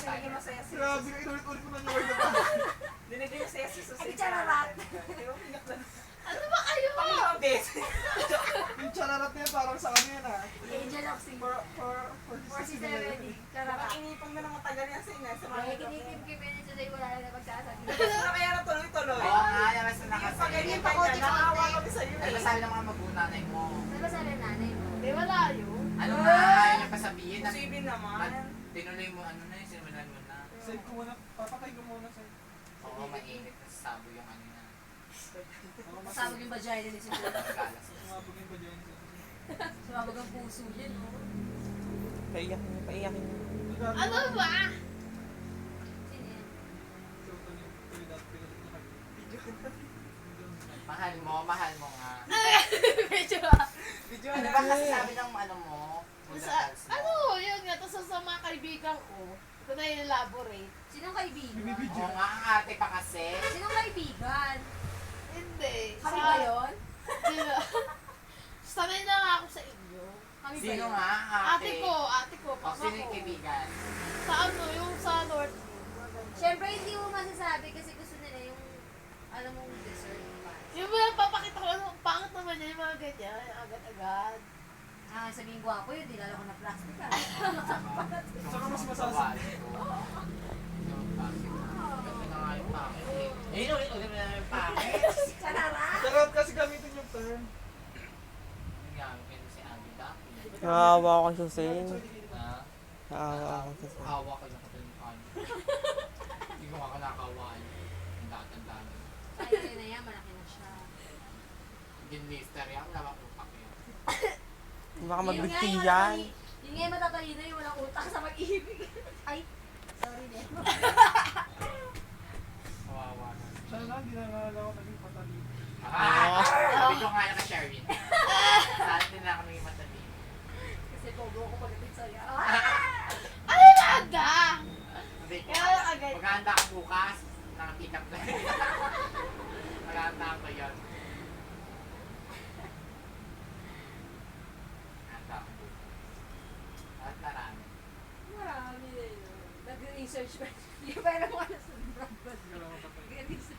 Dinigyan mo saya si Grabe, Jesus. inulit-ulit mo na yung word na ba? Dinigyan mo saya si Jesus. Ay, chararat. Di ba pinak na? Ano ba kayo? Pangalawang beses. Yung chararat niya parang sa ano yan ah. Angel of Sin. For si na yan. Serenity. Charot. Inipang mo ng matagal yan sa ina. Sa mga Ay, kinikim-kim yun sa'yo, wala na magsasabi. Gusto na kaya na tuloy-tuloy. Oo nga, labas na kasi. Pag ganyan pa Pakoti, kanya, nakawa pakoti. kami sa'yo Ano ba eh. sabi ng mga magunanay mo? Ano ba sabi ng nanay mo? Di wala yun. Ano nga, ayaw niya pa sabihin na Posible naman. tinuloy mo, ano na yun, sinulan mo na. Save ko muna, papakay ko muna sa'yo. Oo, mainit na sabo yung ano na. Masabog yung vagina ni Siguro. Galas. Sumabog yung ba dyan? Sumabog ang puso niya, no? Paiyakin niyo, paiyakin niyo. Ano ba? Sino yan? Mahal mo nga. Medyo Ano ba kasi sabi ng ano mo? sa, ano, yun nga, tapos sa mga kaibigan ko, ito na elaborate. Sinong kaibigan? Oo nga, ang ate pa kasi. Sinong kaibigan? Hindi. Kami ba yun? Di ba? Sanay na nga ako sa inyo. Kami ba Sino yun? nga, Ate ko, O, papa sino yung ko. kaibigan? Sa ano, yung sa North. Siyempre, hindi mo masasabi kasi gusto nila yung, alam mong dessert pa. Yung mga papakita ko, ano, pangit naman niya, yung mga ganyan, agad-agad. Ah, sabihin gwapo yun, di lalo ko na plastic ah. Saka mas masasabi. Eh, ulit mo na yung pangit. Sarara! Charot kasi gamitin yung term. Yung gamit si Abby Ducky. Naawa ako kay Susin. Ha? Naawa ako kay Susin. Hawa ko lang ito yung pan. Hindi ko ako nakawaan. Ang tatandaan. Ay, na yan, malaki na siya. Ginlister yan, wala bang utak yun. Baka Yun magbigti nga, yung yan. Yun nga yung matatalino yung walang utak sa pag-ibig. Ay, sorry din. Kawawa na. Sana lang, hindi na nalala ko naging patalino. Sabi ko nga na ka Sherwin. Saan din na kami matalino. Kasi bobo ko pagdating sa'yo. Ano na aga? Sabi ko, Kaya agad. maghahanda ka bukas. Nakapick up na. Maghahanda ko yun. Handa ko bukas. At marami. Marami na yun. Nag-research pa. Yung parang wala sa brand. Hindi ko lang mapatay. Nag-research.